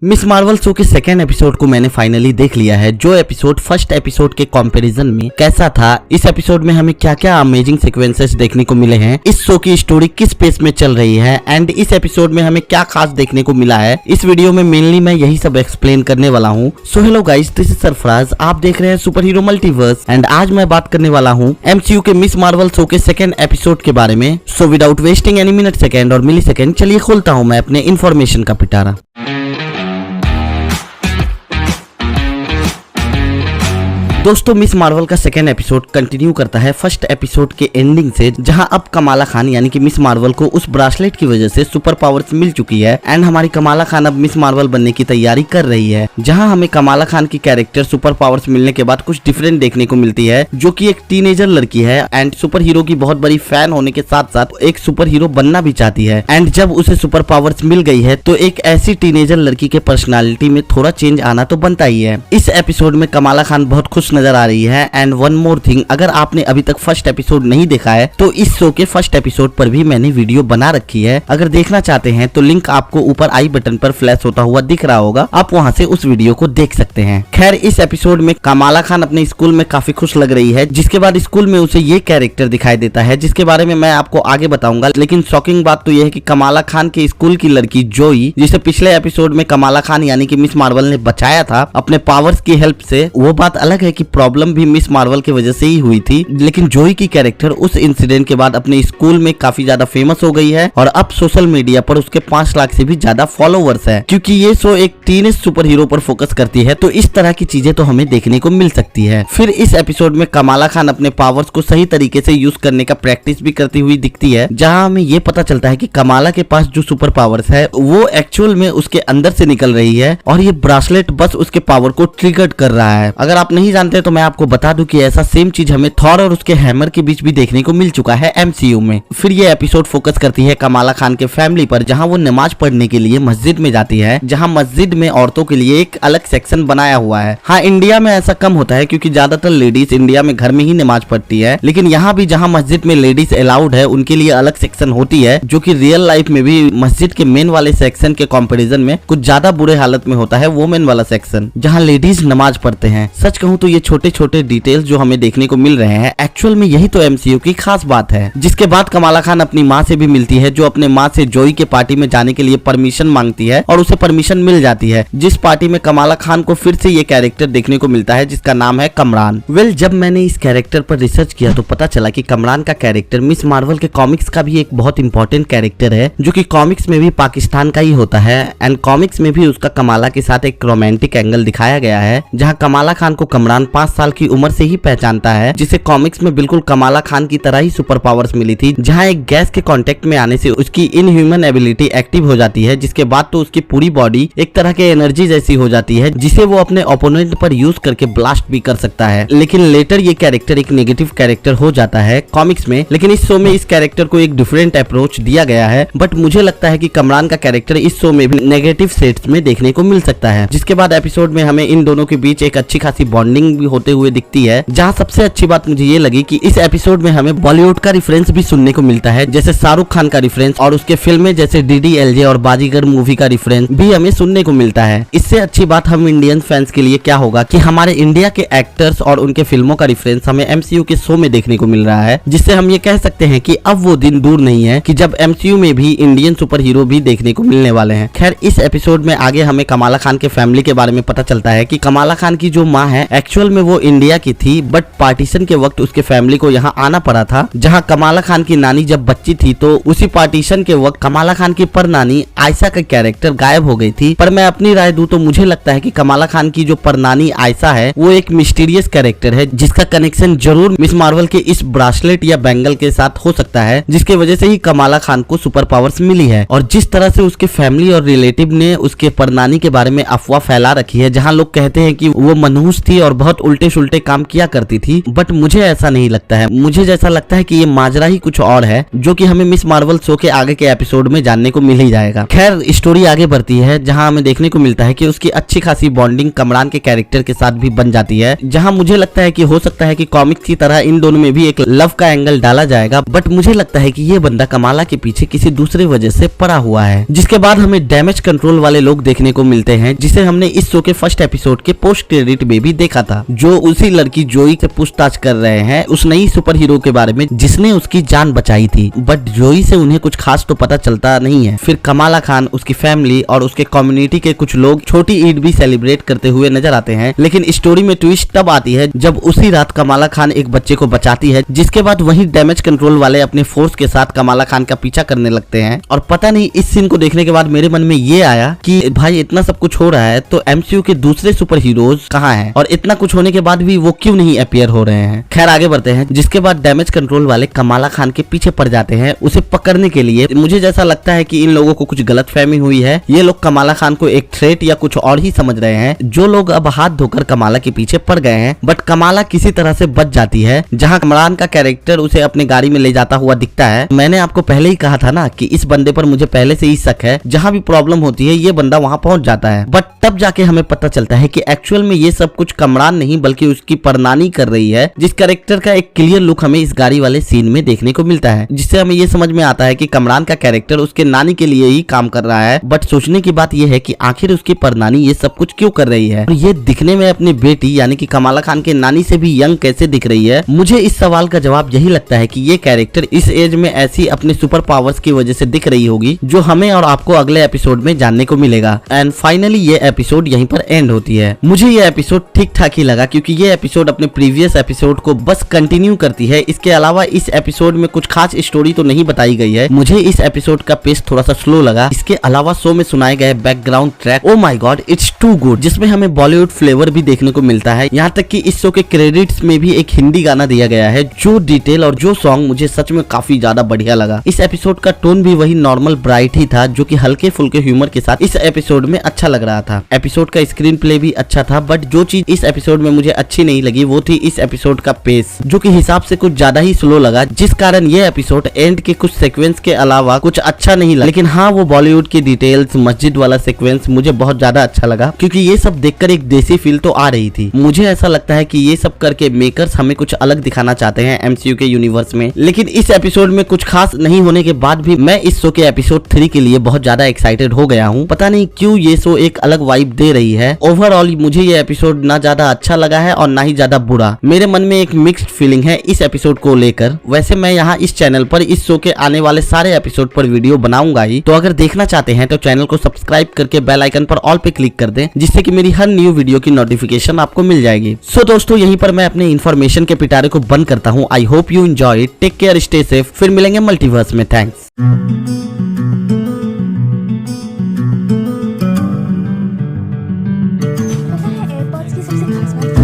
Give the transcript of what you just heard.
Miss Marvel show के second episode को मैंने फाइनली देख लिया है। जो एपिसोड फर्स्ट एपिसोड के कंपैरिजन में कैसा था, इस एपिसोड में हमें क्या क्या अमेजिंग सीक्वेंसेस देखने को मिले हैं, इस शो की स्टोरी किस पेस में चल रही है एंड इस एपिसोड में हमें क्या खास देखने को मिला है, इस वीडियो में मेनली मैं यही सब एक्सप्लेन करने वाला हूँ। So hello guys, this is Sarfaraz, आप देख रहे हैं सुपर हीरो मल्टीवर्स एंड आज मैं बात करने वाला हूँ MCU के मिस मार्वल शो के सेकेंड एपिसोड के बारे में। So without wasting any minute, second और मिली सेकेंड, चलिए खोलता हूँ मैं अपने इन्फॉर्मेशन का पिटारा। दोस्तों, मिस मार्वल का सेकेंड एपिसोड कंटिन्यू करता है फर्स्ट एपिसोड के एंडिंग से, जहां अब कमाला खान यानी कि मिस मार्वल को उस ब्रासलेट की वजह से सुपर पावर्स मिल चुकी है एंड हमारी कमाला खान अब मिस मार्वल बनने की तैयारी कर रही है। जहां हमें कमाला खान की कैरेक्टर सुपर पावर्स मिलने के बाद कुछ डिफरेंट देखने को मिलती है, जो कि एक टीनेजर लड़की है एंड सुपर हीरो की बहुत बड़ी फैन होने के साथ साथ एक सुपर हीरो बनना भी चाहती है। एंड जब उसे सुपर पावर्स मिल गई है तो एक ऐसी टीनेजर लड़की के पर्सनालिटी में थोड़ा चेंज आना तो बनता ही है। इस एपिसोड में कमाला खान बहुत खुश नजर आ रही है एंड वन मोर थिंग, अगर आपने अभी तक फर्स्ट एपिसोड नहीं देखा है तो इस शो के फर्स्ट एपिसोड पर भी मैंने वीडियो बना रखी है। अगर देखना चाहते हैं तो लिंक आपको ऊपर आई बटन पर फ्लैश होता हुआ दिख रहा होगा, आप वहां से उस वीडियो को देख सकते हैं। खैर, इस एपिसोड में कमाला खान अपने स्कूल में काफी खुश लग रही है, जिसके बाद स्कूल में उसे ये कैरेक्टर दिखाई देता है जिसके बारे में मैं आपको आगे बताऊंगा। लेकिन शॉकिंग बात तो यह है कि कमाला खान के स्कूल की लड़की जोई, जिसे पिछले एपिसोड में कमाला खान यानी कि मिस मार्वल ने बचाया था अपने पावर्स की हेल्प से, वो बात अलग है कि प्रॉब्लम भी मिस मार्वल की वजह से ही हुई थी। लेकिन जोई की कैरेक्टर उस इंसिडेंट के बाद अपने स्कूल में काफी ज्यादा फेमस हो गई है और अब सोशल मीडिया पर उसके 5 लाख से भी ज्यादा फॉलोवर्स है, क्योंकि ये शो एक टीनेज सुपर हीरो पर फोकस करती है। तो इस तरह की चीजें तो हमें देखने को मिल सकती है। फिर इस एपिसोड में कमाला खान अपने पावर्स को सही तरीके से यूज करने का प्रैक्टिस भी करती हुई दिखती है, जहां हमें ये पता चलता है कि कमाला के पास जो सुपर पावर्स है वो एक्चुअल में उसके अंदर से निकल रही है और ये ब्रासलेट बस उसके पावर को ट्रिगर कर रहा है। अगर आप नहीं जानते तो मैं आपको बता दूं कि ऐसा सेम चीज हमें थॉर और उसके हैमर के बीच भी देखने को मिल चुका है MCU में। फिर ये एपिसोड फोकस करती है कमाला खान के फैमिली पर, जहां वो नमाज पढ़ने के लिए मस्जिद में जाती है, जहां मस्जिद में औरतों के लिए एक अलग सेक्शन बनाया हुआ है। हाँ, इंडिया में ऐसा कम होता है क्योंकि ज्यादातर लेडीज इंडिया में घर में ही नमाज पढ़ती है, लेकिन यहाँ भी जहाँ मस्जिद में लेडीज अलाउड है उनके लिए अलग सेक्शन होती है, जो कि रियल लाइफ में भी मस्जिद के मेन वाले सेक्शन के कंपैरिजन में कुछ ज्यादा बुरे हालत में होता है वोमेन वाला सेक्शन, जहाँ लेडीज नमाज पढ़ते हैं। सच कहूँ तो ये छोटे छोटे डिटेल्स जो हमें देखने को मिल रहे हैं, एक्चुअल में यही तो MCU की खास बात है। जिसके बाद कमाला खान अपनी माँ से भी मिलती है, जो अपने माँ से जोई के पार्टी में जाने के लिए परमिशन मांगती है और उसे परमिशन मिल जाती है, जिस पार्टी में कमाला खान को फिर से ये कैरेक्टर देखने को मिलता है जिसका नाम है कमरान। वेल, जब मैंने इस कैरेक्टर पर रिसर्च किया तो पता चला कि कमरान का कैरेक्टर मिस मार्वल के कॉमिक्स का भी एक बहुत इंपॉर्टेंट कैरेक्टर है, जो कि कॉमिक्स में भी पाकिस्तान का ही होता है एंड कॉमिक्स में भी उसका कमाला के साथ एक रोमांटिक एंगल दिखाया गया है, जहाँ कमाला खान को कमरान 5 साल की उम्र से ही पहचानता है, जिसे कॉमिक्स में बिल्कुल कमाला खान की तरह ही सुपर पावर्स मिली थी, जहां एक गैस के कांटेक्ट में आने से उसकी इनह्यूमन एबिलिटी एक्टिव हो जाती है, जिसके बाद तो उसकी पूरी बॉडी एक तरह के एनर्जी जैसी हो जाती है, जिसे वो अपने ओपोनेंट पर यूज करके ब्लास्ट भी कर सकता है। लेकिन लेटर ये कैरेक्टर एक नेगेटिव कैरेक्टर हो जाता है कॉमिक्स में, लेकिन इस शो में इस कैरेक्टर को एक डिफरेंट अप्रोच दिया गया है। बट मुझे लगता है कि कमरान का कैरेक्टर इस शो में भी नेगेटिव सेट्स में देखने को मिल सकता है। जिसके बाद एपिसोड में हमें इन दोनों के बीच एक अच्छी खासी बॉन्डिंग भी होते हुए दिखती है, जहाँ सबसे अच्छी बात मुझे ये लगी कि इस एपिसोड में हमें बॉलीवुड का रिफरेंस भी सुनने को मिलता है, जैसे शाहरुख खान का रिफरेंस और उसके फिल्में जैसे DDLJ और बाजीगर मूवी का रिफरेंस भी हमें सुनने को मिलता है। इससे अच्छी बात हम इंडियन फैंस के लिए क्या होगा कि हमारे इंडिया के एक्टर्स और उनके फिल्मों का रिफरेंस हमें MCU के शो में देखने को मिल रहा है, जिससे हम ये कह सकते हैं कि अब वो दिन दूर नहीं है कि जब MCU में भी इंडियन सुपर हीरो भी देखने को मिलने वाले हैं। खैर, इस एपिसोड में आगे हमें कमाला खान के फैमिली के बारे में पता चलता है कि कमाला खान की जो माँ है एक्चुअल में वो इंडिया की थी, बट पार्टीशन के वक्त उसके फैमिली को यहाँ आना पड़ा था। जहाँ कमाला खान की नानी जब बच्ची थी तो उसी पार्टीशन के वक्त कमाला खान की पर नानी आयशा का कैरेक्टर गायब हो गई थी। पर मैं अपनी राय दूं तो मुझे लगता है कि कमाला खान की जो पर नानी आयशा है वो एक मिस्टीरियस कैरेक्टर है, जिसका कनेक्शन जरूर मिस मार्वल के इस ब्रासलेट या बैंगल के साथ हो सकता है, जिसके वजह से ही कमाला खान को सुपर पावर्स मिली है। और जिस तरह से उसके फैमिली और रिलेटिव ने उसके पर नानी के बारे में अफवाह फैला रखी है, जहाँ लोग कहते हैं कि वो मनहूस थी और बहुत बहुत उल्टे सुल्टे काम किया करती थी, बट मुझे ऐसा नहीं लगता है। मुझे जैसा लगता है कि ये माजरा ही कुछ और है, जो कि हमें मिस मार्वल शो के आगे के एपिसोड में जानने को मिल ही जाएगा। खैर स्टोरी आगे बढ़ती है, जहां हमें देखने को मिलता है कि उसकी अच्छी खासी बॉन्डिंग कमरान के कैरेक्टर के साथ भी बन जाती है, जहां मुझे लगता है कि हो सकता है कि कॉमिक्स की तरह इन दोनों में भी एक लव का एंगल डाला जाएगा, बट मुझे लगता है कि ये बंदा कमाला के पीछे किसी दूसरे वजह से पड़ा हुआ है। जिसके बाद हमें डैमेज कंट्रोल वाले लोग देखने को मिलते हैं, जिसे हमने इस शो के फर्स्ट एपिसोड के पोस्ट क्रेडिट में भी देखा था, जो उसी लड़की जोई से पूछताछ कर रहे हैं उस नई सुपर हीरो के बारे में जिसने उसकी जान बचाई थी, बट जोई से उन्हें कुछ खास तो पता चलता नहीं है। फिर कमाला खान, उसकी फैमिली और उसके कम्युनिटी के कुछ लोग छोटी ईद भी सेलिब्रेट करते हुए नजर आते हैं, लेकिन स्टोरी में ट्विस्ट तब आती है जब उसी रात कमाला खान एक बच्चे को बचाती है, जिसके बाद वही डैमेज कंट्रोल वाले अपने फोर्स के साथ कमाला खान का पीछा करने लगते हैं। और पता नहीं इस सीन को देखने के बाद मेरे मन में ये आया कि भाई इतना सब कुछ हो रहा है तो एमसीयू के दूसरे सुपर हीरोज कहाँ हैं, और इतना कुछ होने के बाद भी वो क्यों नहीं अपीयर हो रहे हैं। खैर आगे बढ़ते हैं, जिसके बाद डैमेज कंट्रोल वाले कमाला खान के पीछे पड़ जाते हैं उसे पकड़ने के लिए। मुझे जैसा लगता है कि इन लोगों को कुछ गलतफहमी हुई है, ये लोग कमाला खान को एक थ्रेट या कुछ और ही समझ रहे हैं, जो लोग अब हाथ धोकर कमाला के पीछे पड़ गए हैं। बट कमाला किसी तरह से बच जाती है, जहां कमरान का कैरेक्टर उसे अपने गाड़ी में ले जाता हुआ दिखता है। मैंने आपको पहले ही कहा था ना कि इस बंदे पर मुझे पहले से ही शक है, जहां भी प्रॉब्लम होती है ये बंदा वहां पहुंच जाता है। बट तब जाके हमें पता चलता है कि एक्चुअल में ये सब कुछ कमरान नहीं बल्कि उसकी परनानी कर रही है, जिस कैरेक्टर का एक क्लियर लुक हमें इस गाड़ी वाले सीन में देखने को मिलता है, जिससे हमें ये समझ में आता है कि कमरान का कैरेक्टर उसके नानी के लिए ही काम कर रहा है। बट सोचने की बात यह है कि आखिर उसकी परनानी ये सब कुछ क्यों कर रही है, और ये दिखने में अपनी बेटी यानी कि कमाला खान के नानी से भी यंग कैसे दिख रही है। मुझे इस सवाल का जवाब यही लगता है कि ये कैरेक्टर इस एज में ऐसी अपने सुपर पावर्स की वजह से दिख रही होगी, जो हमें और आपको अगले एपिसोड में जानने को मिलेगा। एंड फाइनली ये एपिसोड यहीं पर एंड होती है। मुझे ये एपिसोड ठीक ठाक ही लगा, क्योंकि ये एपिसोड अपने प्रीवियस एपिसोड को बस कंटिन्यू करती है। इसके अलावा इस एपिसोड में कुछ खास स्टोरी तो नहीं बताई गई है। मुझे इस एपिसोड का पेस थोड़ा सा स्लो लगा। इसके अलावा शो में सुनाए गए background track, oh my god it's too good, जिसमें हमें बॉलीवुड फ्लेवर भी देखने को मिलता है। यहाँ तक कि इस शो के क्रेडिट्स में भी एक हिंदी गाना दिया गया है, जो डिटेल और जो सॉन्ग मुझे सच में काफी ज्यादा बढ़िया लगा। इस एपिसोड का टोन भी वही नॉर्मल ब्राइट ही था, जो कि हल्के फुल्के ह्यूमर के साथ इस एपिसोड में अच्छा लग रहा था। एपिसोड का स्क्रीन प्ले भी अच्छा था, बट जो चीज इस एपिसोड में मुझे अच्छी नहीं लगी वो थी इस एपिसोड का पेस, जो कि हिसाब से कुछ ज्यादा ही स्लो लगा, जिस कारण ये एपिसोड एंड के कुछ सीक्वेंस के अलावा कुछ अच्छा नहीं लगा। लेकिन हाँ, वो बॉलीवुड की डिटेल्स, मस्जिद वाला सीक्वेंस मुझे बहुत ज्यादा अच्छा लगा, क्योंकि ये सब देखकर एक देसी फील तो आ रही थी। मुझे ऐसा लगता है कि ये सब करके मेकर्स हमें कुछ अलग दिखाना चाहते हैं एमसीयू के यूनिवर्स में। लेकिन इस एपिसोड में कुछ खास नहीं होने के बाद भी मैं इस शो के एपिसोड 3 के लिए बहुत ज्यादा एक्साइटेड हो गया हूँ। पता नहीं क्यों ये शो एक अलग वाइब दे रही है। ओवरऑल मुझे ये एपिसोड ना ज्यादा अच्छा लगा है और ना ही ज्यादा बुरा। मेरे मन में एक मिक्स्ड फीलिंग है इस एपिसोड को लेकर। वैसे मैं यहाँ इस चैनल पर इस शो के आने वाले सारे एपिसोड पर वीडियो बनाऊंगा ही, तो अगर देखना चाहते हैं तो चैनल को सब्सक्राइब करके बेल आइकन पर ऑल पे क्लिक कर दें, जिससे कि मेरी हर न्यू वीडियो की नोटिफिकेशन आपको मिल जाएगी। सो दोस्तों, यहीं पर मैं अपने इन्फॉर्मेशन के पिटारे को बंद करता हूँ। I hope you enjoy it, take care, stay safe. फिर मिलेंगे मल्टीवर्स में। थैंक्स। पता है एयरपॉड्स की सबसे खास बात